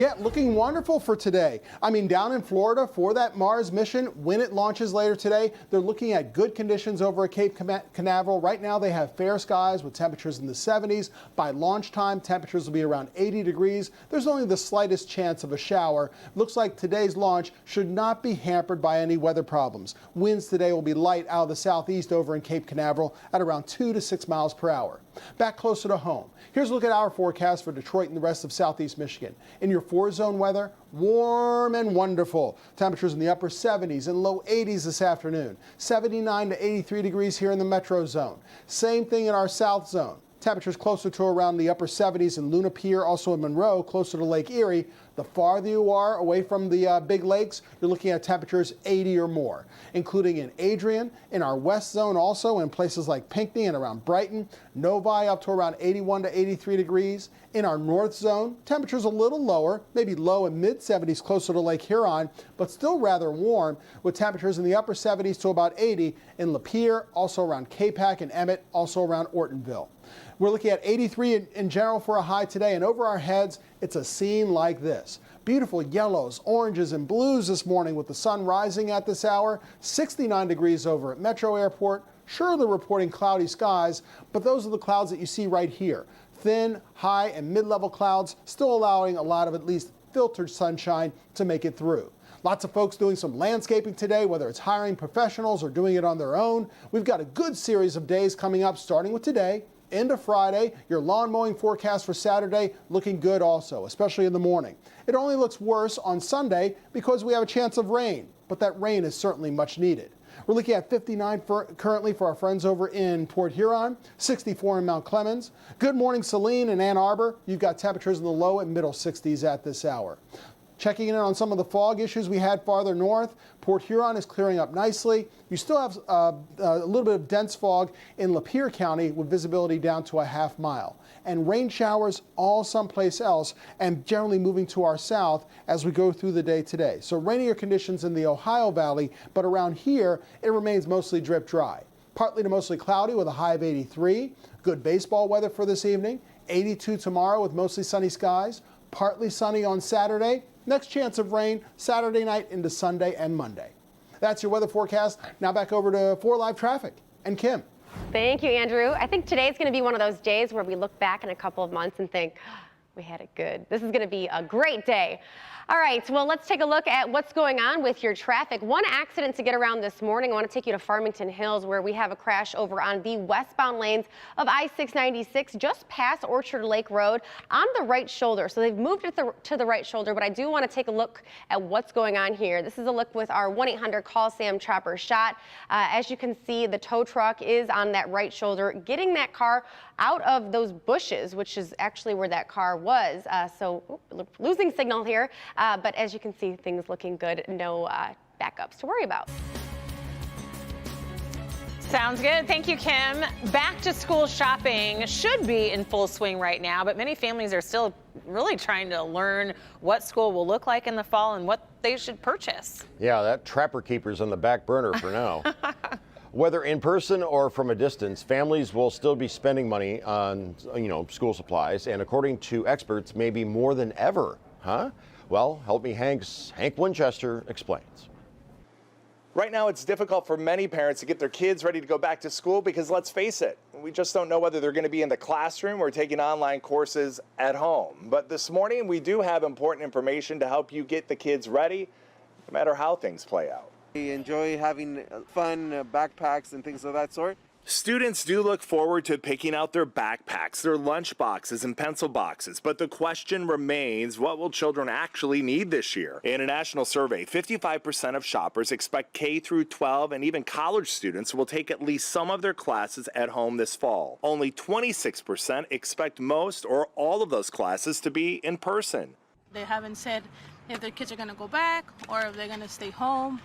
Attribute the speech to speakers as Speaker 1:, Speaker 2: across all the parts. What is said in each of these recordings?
Speaker 1: Yeah, looking wonderful for today. I mean, down in Florida for that Mars mission, when it launches later today, they're looking at good conditions over at Cape Canaveral. Right now, they have fair skies with temperatures in the 70s. By launch time, temperatures will be around 80 degrees. There's only the slightest chance of a shower. Looks like today's launch should not be hampered by any weather problems. Winds today will be light out of the southeast over in Cape Canaveral at around 2 to 6 miles per hour. Back closer to home, here's a look at our forecast for Detroit and the rest of southeast Michigan. In your 4-zone weather, warm and wonderful. Temperatures in the upper 70s and low 80s this afternoon. 79 to 83 degrees here in the metro zone. Same thing in our south zone. Temperatures closer to around the upper 70s in Luna Pier, also in Monroe, closer to Lake Erie. The farther you are away from the big lakes, you're looking at temperatures 80 or more, including in Adrian, in our west zone also, in places like Pinckney and around Brighton. Novi up to around 81 to 83 degrees. In our north zone, temperatures a little lower, maybe low and mid 70s closer to Lake Huron, but still rather warm, with temperatures in the upper 70s to about 80 in Lapeer, also around Capac and Emmett, also around Ortonville. We're looking at 83 in general for a high today, and over our heads, it's a scene like this. Beautiful yellows, oranges, and blues this morning with the sun rising at this hour. 69 degrees over at Metro Airport. Sure, they're reporting cloudy skies, but those are the clouds that you see right here. Thin, high, and mid-level clouds, still allowing a lot of at least filtered sunshine to make it through. Lots of folks doing some landscaping today, whether it's hiring professionals or doing it on their own. We've got a good series of days coming up, starting with today into Friday. Your lawn mowing forecast for Saturday looking good also, especially in the morning. It only looks worse on Sunday because we have a chance of rain, but that rain is certainly much needed. We're looking at 59 currently for our friends over in Port Huron, 64 in Mount Clemens. Good morning, Saline and Ann Arbor. You've got temperatures in the low and middle 60s at this hour. Checking in on some of the fog issues we had farther north, Port Huron is clearing up nicely. You still have a little bit of dense fog in Lapeer County with visibility down to a half mile. And rain showers all someplace else and generally moving to our south as we go through the day today. So rainier conditions in the Ohio Valley, but around here it remains mostly drip dry. Partly to mostly cloudy with a high of 83. Good baseball weather for this evening. 82 tomorrow with mostly sunny skies. Partly sunny on Saturday. Next chance of rain Saturday night into Sunday and Monday. That's your weather forecast. Now back over to 4 Live Traffic and Kim.
Speaker 2: Thank you, Andrew. I think today's going to be one of those days where we look back in a couple of months and think, we had it good. This is going to be a great day. All right, well, let's take a look at what's going on with your traffic. One accident to get around this morning. I want to take you to Farmington Hills, where we have a crash over on the westbound lanes of I-696, just past Orchard Lake Road on the right shoulder. So they've moved it to the right shoulder, but I do want to take a look at what's going on here. This is a look with our 1-800-CALL-SAM-CHOPPER shot. As you can see, the tow truck is on that right shoulder, getting that car out of those bushes, which is actually where that car was. Losing signal here. But as you can see, things looking good. No backups to worry about.
Speaker 3: Sounds good. Thank you, Kim. Back to school shopping should be in full swing right now, but many families are still really trying to learn what school will look like in the fall and what they should purchase.
Speaker 4: Yeah, that Trapper Keeper's on the back burner for now. Whether in person or from a distance, families will still be spending money on, school supplies, and according to experts, maybe more than ever, huh? Well, Help Me Hank's Hank Winchester explains.
Speaker 5: Right now, it's difficult for many parents to get their kids ready to go back to school because, let's face it, we just don't know whether they're going to be in the classroom or taking online courses at home. But this morning, we do have important information to help you get the kids ready, no matter how things play out.
Speaker 6: We enjoy having fun backpacks and things of that sort.
Speaker 5: Students do look forward to picking out their backpacks, their lunch boxes, and pencil boxes. But the question remains, what will children actually need this year? In a national survey, 55% of shoppers expect K through 12 and even college students will take at least some of their classes at home this fall. Only 26% expect most or all of those classes to be in person.
Speaker 7: They haven't said if their kids are going to go back or if they're going to stay home.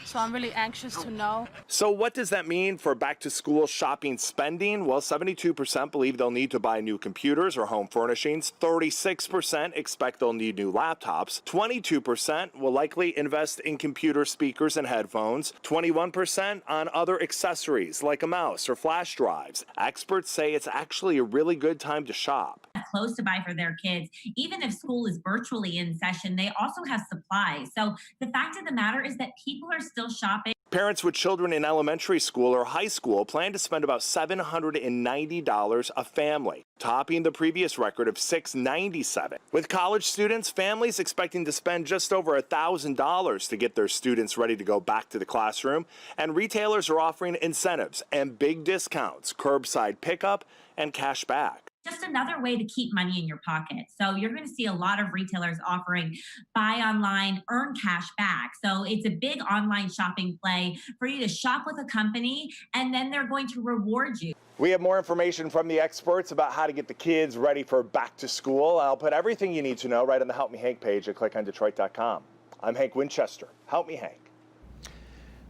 Speaker 7: so I'm really anxious to know.
Speaker 5: So what does that mean for back to school shopping spending? Well, 72% believe they'll need to buy new computers or home furnishings. 36% expect they'll need new laptops. 22% will likely invest in computer speakers and headphones. 21% on other accessories like a mouse or flash drives. Experts say it's actually a really good time to shop.
Speaker 8: Clothes to buy for their kids. Even if school is virtually in session, they also have supplies. So the fact of the matter is that people are still shopping.
Speaker 5: Parents with children in elementary school or high school plan to spend about $790 a family, topping the previous record of $697. With college students, families expecting to spend just over $1,000 to get their students ready to go back to the classroom, and retailers are offering incentives and big discounts, curbside pickup, and cash back.
Speaker 8: Just another way to keep money in your pocket. So you're going to see a lot of retailers offering buy online, earn cash back. So it's a big online shopping play for you to shop with a company, and then they're going to reward you.
Speaker 5: We have more information from the experts about how to get the kids ready for back to school. I'll put everything you need to know right on the Help Me Hank page at clickondetroit.com. I'm Hank Winchester. Help me, Hank.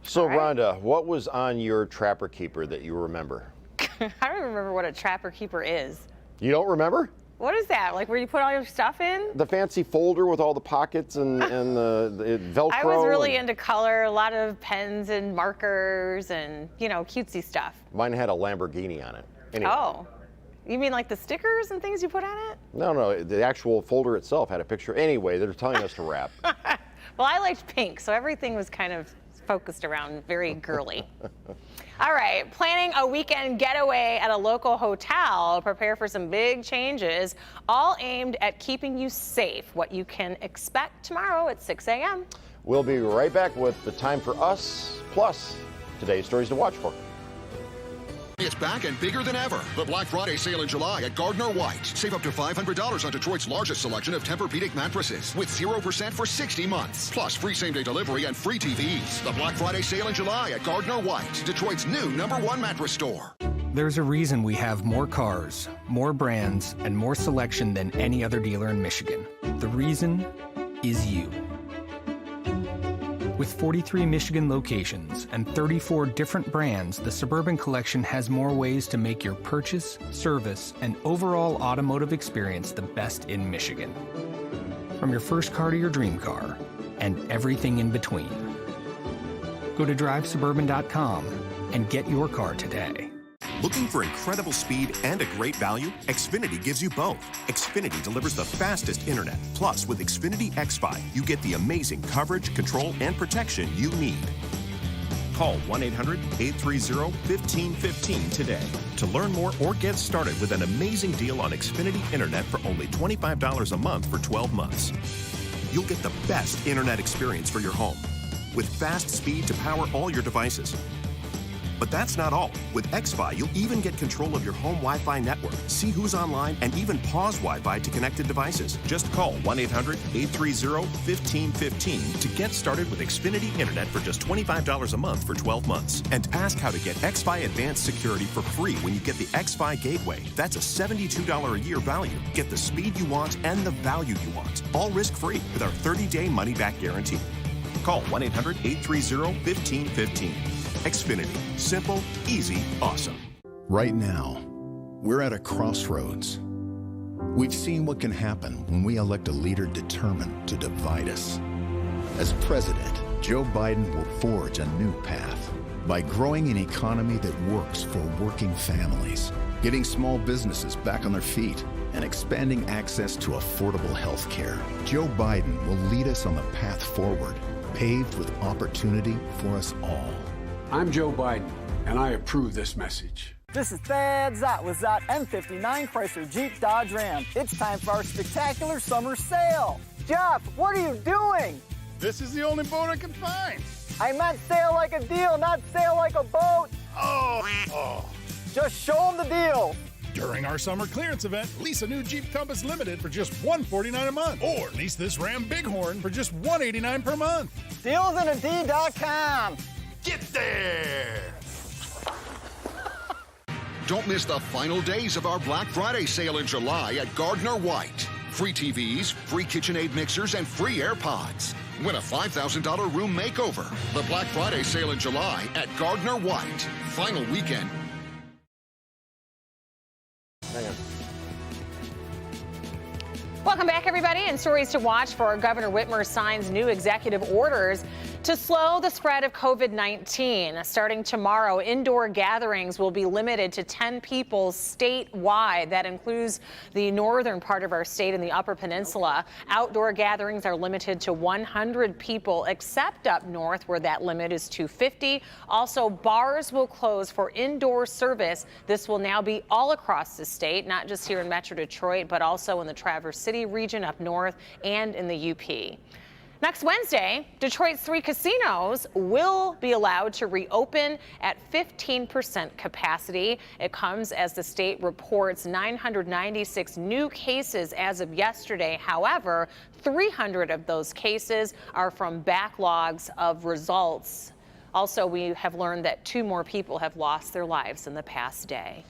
Speaker 4: So, Rhonda, what was on your Trapper Keeper that you remember?
Speaker 3: I don't remember what a Trapper Keeper is.
Speaker 4: You don't remember?
Speaker 3: What is that? Like where you put all your stuff in?
Speaker 4: The fancy folder with all the pockets and the Velcro.
Speaker 3: I was really into color, a lot of pens and markers and, you know, cutesy stuff.
Speaker 4: Mine had a Lamborghini on it. Anyway.
Speaker 3: Oh, you mean like the stickers and things you put on it?
Speaker 4: No, the actual folder itself had a picture. Anyway, they're telling us to wrap.
Speaker 3: Well, I liked pink, so everything was kind of focused around very girly. All right, planning a weekend getaway at a local hotel. Prepare for some big changes, all aimed at keeping you safe. What you can expect tomorrow at 6 a.m.
Speaker 4: We'll be right back with the time for us, plus today's stories to watch for.
Speaker 9: It's back and bigger than ever. The Black Friday sale in July at Gardner White. Save up to $500 on Detroit's largest selection of Tempur-Pedic mattresses with 0% for 60 months. Plus free same-day delivery and free TVs. The Black Friday sale in July at Gardner White, Detroit's new #1 mattress store.
Speaker 10: There's a reason we have more cars, more brands, and more selection than any other dealer in Michigan. The reason is you. With 43 Michigan locations and 34 different brands, the Suburban Collection has more ways to make your purchase, service, and overall automotive experience the best in Michigan. From your first car to your dream car, and everything in between. Go to drivesuburban.com and get your car today.
Speaker 11: Looking for incredible speed and a great value? Xfinity gives you both. Xfinity delivers the fastest internet. Plus, with Xfinity XFi, you get the amazing coverage, control, and protection you need. Call 1-800-830-1515 today to learn more or get started with an amazing deal on Xfinity Internet for only $25 a month for 12 months. You'll get the best internet experience for your home with fast speed to power all your devices. But that's not all. With XFi, you'll even get control of your home Wi-Fi network, see who's online, and even pause Wi-Fi to connected devices. Just call 1-800-830-1515 to get started with Xfinity Internet for just $25 a month for 12 months. And ask how to get XFi Advanced Security for free when you get the XFi Gateway. That's a $72 a year value. Get the speed you want and the value you want. All risk-free with our 30-day money-back guarantee. Call 1-800-830-1515. Xfinity. Simple, easy, awesome.
Speaker 12: Right now, we're at a crossroads. We've seen what can happen when we elect a leader determined to divide us. As president, Joe Biden will forge a new path by growing an economy that works for working families, getting small businesses back on their feet, and expanding access to affordable health care. Joe Biden will lead us on the path forward, paved with opportunity for us all.
Speaker 13: I'm Joe Biden, and I approve this message.
Speaker 14: This is Thad Zott with Zott M59 Chrysler Jeep Dodge Ram. It's time for our spectacular summer sale. Jeff, what are you doing?
Speaker 15: This is the only boat I can find.
Speaker 14: I meant sail like a deal, not sail like a boat.
Speaker 15: Oh.
Speaker 14: Just show them the deal.
Speaker 15: During our summer clearance event, lease a new Jeep Compass Limited for just $149 a month. Or lease this Ram Bighorn for just $189 per month.
Speaker 14: Dealsinad.com.
Speaker 15: Get there!
Speaker 9: Don't miss the final days of our Black Friday sale in July at Gardner White. Free TVs, free KitchenAid mixers, and free AirPods. Win a $5,000 room makeover. The Black Friday sale in July at Gardner White. Final weekend.
Speaker 4: Hang on.
Speaker 3: Welcome back, everybody, and stories to watch for Governor Whitmer signs new executive orders to slow the spread of COVID-19. Starting tomorrow, indoor gatherings will be limited to 10 people statewide. That includes the northern part of our state and the Upper Peninsula. Outdoor gatherings are limited to 100 people, except up north where that limit is 250. Also, bars will close for indoor service. This will now be all across the state, not just here in Metro Detroit, but also in the Traverse City region up north and in the UP. Next Wednesday, Detroit's 3 casinos will be allowed to reopen at 15% capacity. It comes as the state reports 996 new cases as of yesterday. However, 300 of those cases are from backlogs of results. Also, we have learned that 2 more people have lost their lives in the past day.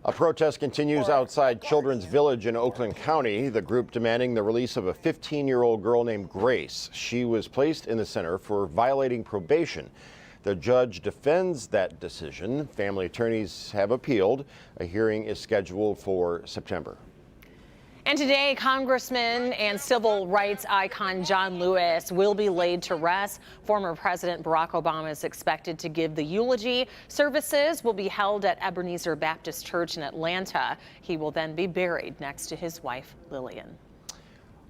Speaker 4: A protest continues outside Children's Village in Oakland County, the group demanding the release of a 15-year-old girl named Grace. She was placed in the center for violating probation. The judge defends that decision. Family attorneys have appealed. A hearing is scheduled for September.
Speaker 3: And today, Congressman and civil rights icon John Lewis will be laid to rest. Former President Barack Obama is expected to give the eulogy. Services will be held at Ebenezer Baptist Church in Atlanta. He will then be buried next to his wife, Lillian.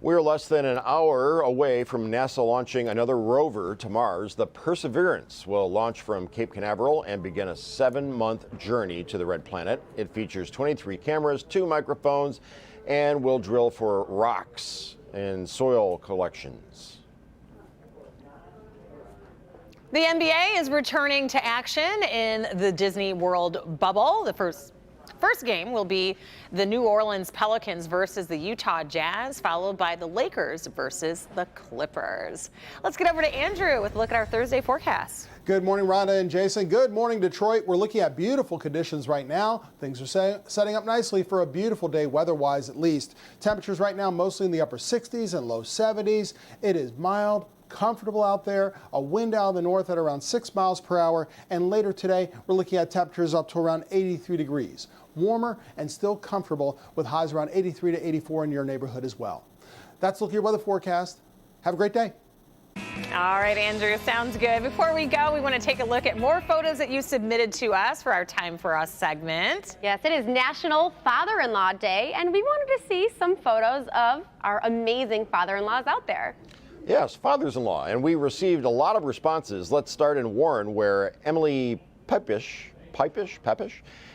Speaker 4: We're less than an hour away from NASA launching another rover to Mars. The Perseverance will launch from Cape Canaveral and begin a 7-month journey to the Red Planet. It features 23 cameras, 2 microphones, and will drill for rocks and soil collections.
Speaker 3: The NBA is returning to action in the Disney World bubble. The first game will be the New Orleans Pelicans versus the Utah Jazz, followed by the Lakers versus the Clippers. Let's get over to Andrew with a look at our Thursday forecast.
Speaker 1: Good morning, Rhonda and Jason. Good morning, Detroit. We're looking at beautiful conditions right now. Things are setting up nicely for a beautiful day, weather-wise at least. Temperatures right now mostly in the upper 60s and low 70s. It is mild, comfortable out there, a wind out of the north at around 6 miles per hour, and later today we're looking at temperatures up to around 83 degrees. Warmer and still comfortable with highs around 83 to 84 in your neighborhood as well. That's a look at your weather forecast. Have a great day.
Speaker 3: All right, Andrew, sounds good. Before we go, we want to take a look at more photos that you submitted to us for our Time for Us segment.
Speaker 2: Yes, it is National Father-in-Law Day, and we wanted to see some photos of our amazing father-in-laws out there.
Speaker 4: Yes, fathers-in-law, and we received a lot of responses. Let's start in Warren, where Emily Pepish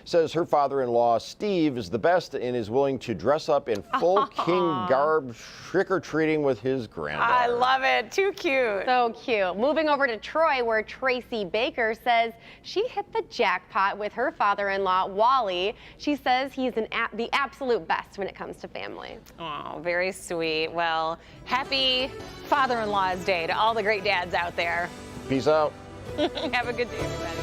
Speaker 4: says her father-in-law, Steve, is the best and is willing to dress up in full king garb trick-or-treating with his granddaughter.
Speaker 3: I love it. Too cute.
Speaker 2: So cute. Moving over to Troy, where Tracy Baker says she hit the jackpot with her father-in-law, Wally. She says he's the absolute best when it comes to family.
Speaker 3: Oh, very sweet. Well, happy Father-in-Law's Day to all the great dads out there.
Speaker 4: Peace out.
Speaker 3: Have a good day, everybody.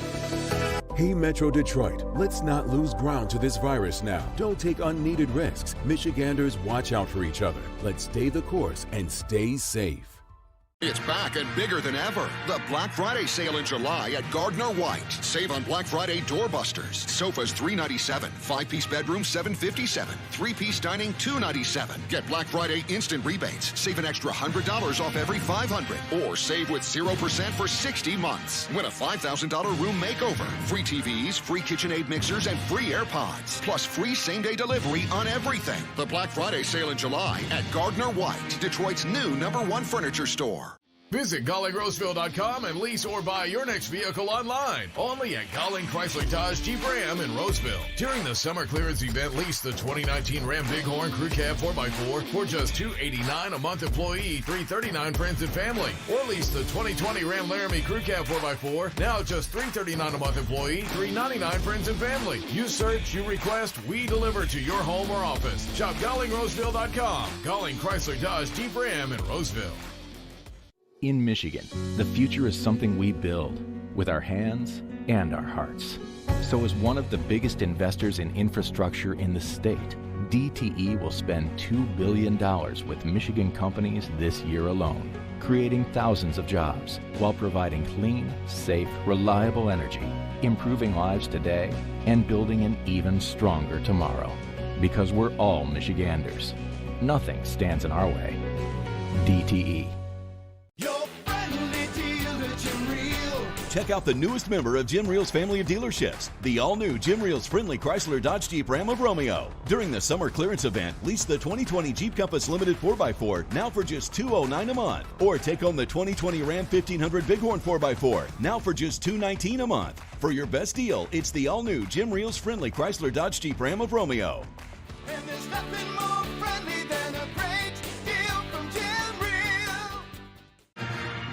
Speaker 16: Hey, Metro Detroit, let's not lose ground to this virus now. Don't take unneeded risks. Michiganders, watch out for each other. Let's stay the course and stay safe.
Speaker 9: It's back and bigger than ever. The Black Friday sale in July at Gardner White. Save on Black Friday doorbusters. Sofas $397, 5-piece bedroom $757, 3-piece dining $297. Get Black Friday instant rebates. Save an extra $100 off every $500, or save with 0% for 60 months. Win a $5,000 room makeover. Free TVs, free KitchenAid mixers, and free AirPods. Plus free same-day delivery on everything. The Black Friday sale in July at Gardner White, Detroit's new #1 furniture store.
Speaker 15: Visit GollingRoseville.com and lease or buy your next vehicle online. Only at Golling Chrysler Dodge Jeep Ram in Roseville. During the summer clearance event, lease the 2019 Ram Bighorn Crew Cab 4x4 for just $289 a month employee, $339 friends and family. Or lease the 2020 Ram Laramie Crew Cab 4x4, now just $339 a month employee, $399 friends and family. You search, you request, we deliver to your home or office. Shop GollingRoseville.com. Golling Chrysler Dodge Jeep Ram in Roseville.
Speaker 17: In Michigan, the future is something we build with our hands and our hearts. So as one of the biggest investors in infrastructure in the state, DTE will spend $2 billion with Michigan companies this year alone, creating thousands of jobs while providing clean, safe, reliable energy, improving lives today, and building an even stronger tomorrow. Because we're all Michiganders. Nothing stands in our way. DTE.
Speaker 18: Check out the newest member of Jim Reel's family of dealerships, the all-new Jim Reel's friendly Chrysler Dodge Jeep Ram of Romeo. During the summer clearance event, lease the 2020 Jeep Compass Limited 4x4 now for just $209 a month. Or take home the 2020 Ram 1500 Bighorn 4x4 now for just $219 a month. For your best deal, it's the all-new Jim Reel's friendly Chrysler Dodge Jeep Ram of Romeo.
Speaker 19: And there's nothing more friendly than a great deal from Jim Reel.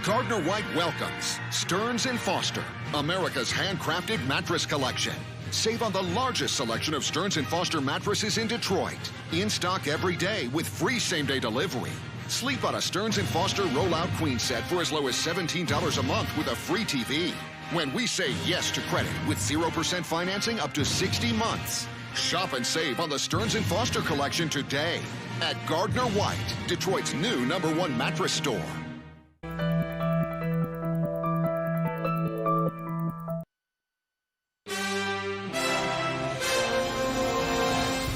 Speaker 9: Gardner White welcomes Stearns & Foster, America's handcrafted mattress collection. Save on the largest selection of Stearns & Foster mattresses in Detroit. In stock every day with free same-day delivery. Sleep on a Stearns & Foster rollout queen set for as low as $17 a month with a free TV. When we say yes to credit with 0% financing up to 60 months. Shop and save on the Stearns & Foster collection today at Gardner White, Detroit's new #1 mattress store.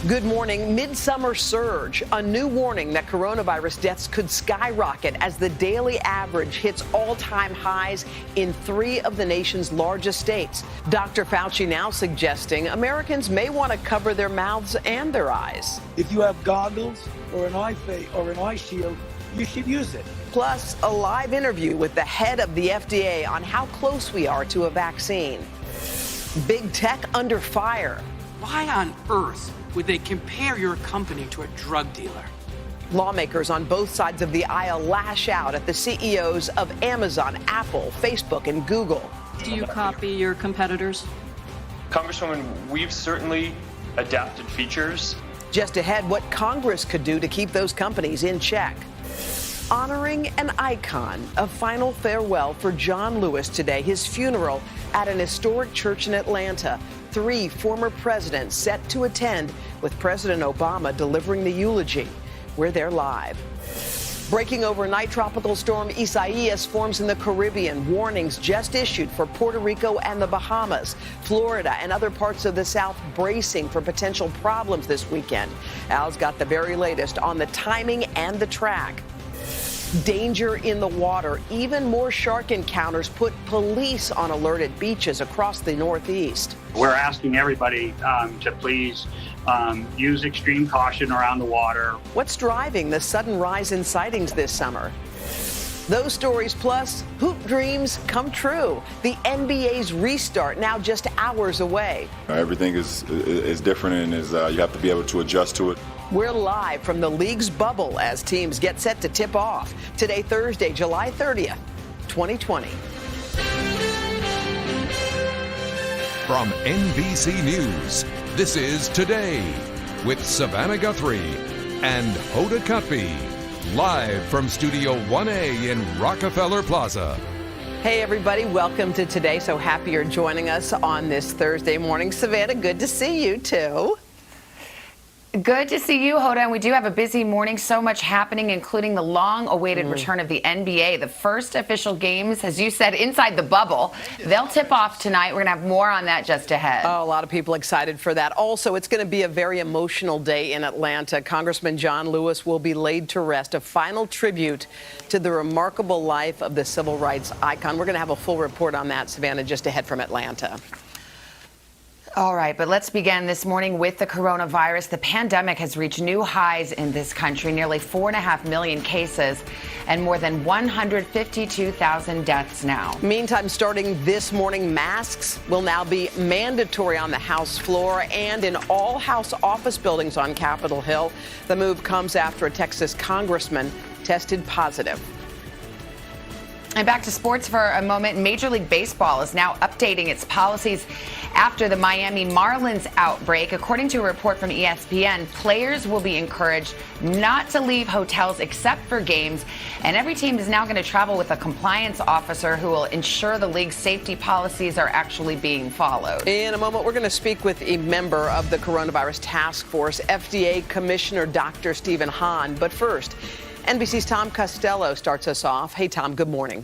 Speaker 20: Good morning. Midsummer surge, a new warning that coronavirus deaths could skyrocket as the daily average hits all-time highs in 3 of the nation's largest states. Dr. Fauci now suggesting Americans may want to cover their mouths and their eyes.
Speaker 21: If you have goggles or an eye shield, you should use it.
Speaker 20: Plus, a live interview with the head of the FDA on how close we are to a vaccine. Big tech under fire.
Speaker 22: Why on earth would they compare your company to a drug dealer?
Speaker 20: Lawmakers on both sides of the aisle lash out at the CEOs of Amazon, Apple, Facebook, and Google.
Speaker 23: Do you copy your competitors?
Speaker 24: Congresswoman, we've certainly adapted features.
Speaker 20: Just ahead, what Congress could do to keep those companies in check. Honoring an icon, a final farewell for John Lewis today, his funeral at an historic church in Atlanta. 3 former presidents set to attend, with President Obama delivering the eulogy. We're there live. Breaking overnight, tropical storm Isaias forms in the Caribbean. Warnings just issued for Puerto Rico and the Bahamas. Florida and other parts of the South bracing for potential problems this weekend. Al's got the very latest on the timing and the track. Danger in the water. Even more shark encounters put police on alert at beaches across the Northeast.
Speaker 25: We're asking everybody to please use extreme caution around the water.
Speaker 20: What's driving the sudden rise in sightings this summer? Those stories plus hoop dreams come true. The NBA's restart now just hours away.
Speaker 26: Everything is different, and you have to be able to adjust to it.
Speaker 20: We're live from the league's bubble as teams get set to tip off. Today, Thursday, July 30th, 2020.
Speaker 27: From NBC News, this is Today with Savannah Guthrie and Hoda Kotb, live from Studio 1A in Rockefeller Plaza.
Speaker 20: Hey, everybody. Welcome to Today. So happy you're joining us on this Thursday morning. Savannah, good to see you, too.
Speaker 28: Good to see you, Hoda. And we do have a busy morning. So much happening, including the long-awaited return of the NBA. The first official games, as you said, inside the bubble. They'll tip off tonight. We're going to have more on that just ahead.
Speaker 20: Oh, a lot of people excited for that. Also, it's going to be a very emotional day in Atlanta. Congressman John Lewis will be laid to rest, a final tribute to the remarkable life of the civil rights icon. We're going to have a full report on that, Savannah, just ahead from Atlanta.
Speaker 28: All right, but let's begin this morning with the coronavirus. The pandemic has reached new highs in this country, nearly 4.5 million cases and more than 152,000 deaths now.
Speaker 20: Meantime, starting this morning, masks will now be mandatory on the House floor and in all House office buildings on Capitol Hill. The move comes after a Texas congressman tested positive.
Speaker 28: And back to sports for a moment. Major League Baseball is now updating its policies after the Miami Marlins outbreak. According to a report from ESPN, players will be encouraged not to leave hotels except for games. And every team is now going to travel with a compliance officer who will ensure the league's safety policies are actually being followed.
Speaker 20: In a moment, we're going to speak with a member of the coronavirus task force, FDA Commissioner Dr. Stephen Hahn. But first, NBC's Tom Costello starts us off. Hey, Tom, good morning.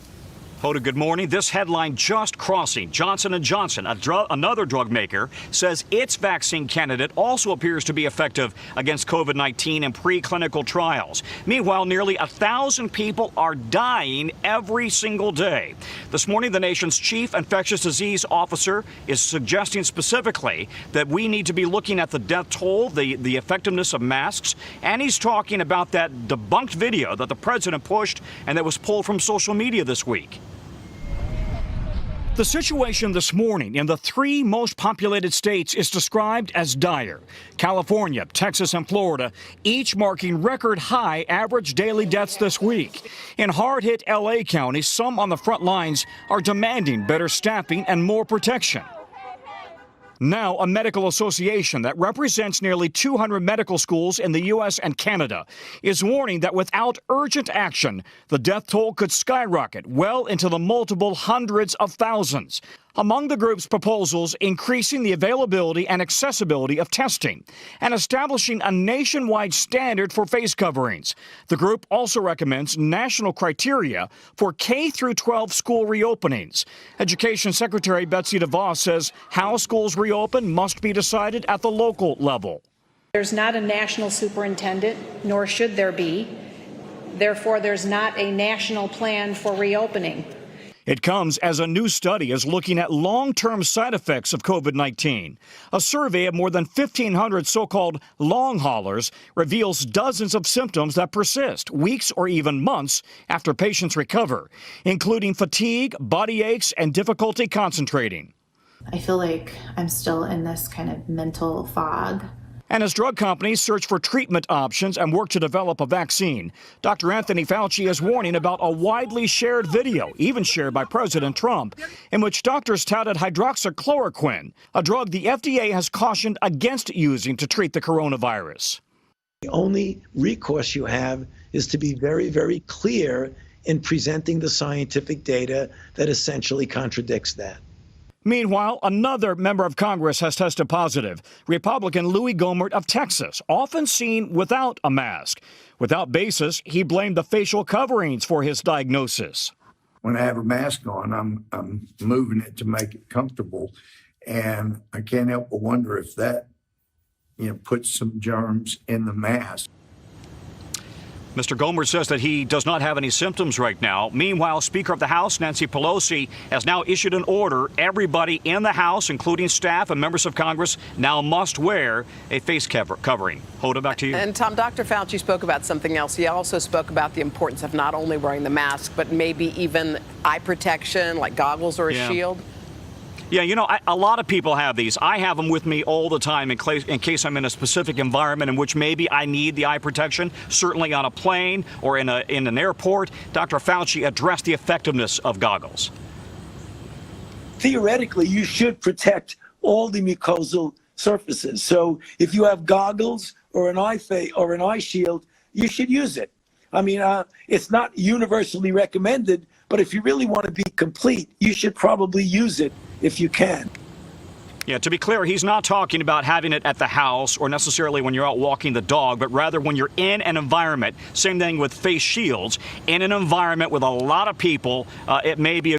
Speaker 5: Hoda, good morning. This headline just crossing. Johnson & Johnson, another drug maker, says its vaccine candidate also appears to be effective against COVID-19 in preclinical trials. Meanwhile, nearly 1,000 people are dying every single day. This morning, the nation's chief infectious disease officer is suggesting specifically that we need to be looking at the death toll, the effectiveness of masks, and he's talking about that debunked video that the president pushed and that was pulled from social media this week. The situation this morning in the three most populated states is described as dire. California, Texas, and Florida, each marking record high average daily deaths this week. In hard-hit L.A. County, some on the front lines are demanding better staffing and more protection. Now, a medical association that represents nearly 200 medical schools in the U.S. and Canada is warning that without urgent action, the death toll could skyrocket well into the multiple hundreds of thousands. Among the group's proposals, increasing the availability and accessibility of testing and establishing a nationwide standard for face coverings. The group also recommends national criteria for K-12 school reopenings. Education Secretary Betsy DeVos says how schools reopen must be decided at the local level.
Speaker 6: There's not a national superintendent, nor should there be. Therefore, there's not a national plan for reopening.
Speaker 5: It comes as a new study is looking at long-term side effects of COVID-19. A survey of more than 1,500 so-called long haulers reveals dozens of symptoms that persist weeks or even months after patients recover, including fatigue, body aches, and difficulty concentrating.
Speaker 7: I feel like I'm still in this kind of mental fog.
Speaker 5: And as drug companies search for treatment options and work to develop a vaccine, Dr. Anthony Fauci is warning about a widely shared video, even shared by President Trump, in which doctors touted hydroxychloroquine, a drug the FDA has cautioned against using to treat the coronavirus.
Speaker 21: The only recourse you have is to be very, very clear in presenting the scientific data that essentially contradicts that.
Speaker 5: Meanwhile, another member of Congress has tested positive. Republican Louis Gohmert of Texas, often seen without a mask. Without basis, he blamed the facial coverings for his diagnosis.
Speaker 21: When I have a mask on, I'm moving it to make it comfortable. And I can't help but wonder if that, puts some germs in the mask.
Speaker 5: Mr. Gohmert says that he does not have any symptoms right now. Meanwhile, Speaker of the House, Nancy Pelosi, has now issued an order. Everybody in the House, including staff and members of Congress, now must wear a face covering. Hoda, back to you.
Speaker 20: And Tom, Dr. Fauci spoke about something else. He also spoke about the importance of not only wearing the mask, but maybe even eye protection, like goggles or a shield.
Speaker 5: Yeah, a lot of people have these. I have them with me all the time in case I'm in a specific environment in which maybe I need the eye protection, certainly on a plane or in an airport. Dr. Fauci addressed the effectiveness of goggles.
Speaker 21: Theoretically, you should protect all the mucosal surfaces. So if you have goggles or an eye shield, you should use it. I mean, it's not universally recommended, but if you really want to be complete, you should probably use it if you can.
Speaker 5: Yeah, to be clear, he's not talking about having it at the house or necessarily when you're out walking the dog, but rather when you're in an environment. Same thing with face shields. In an environment with a lot of people, it may be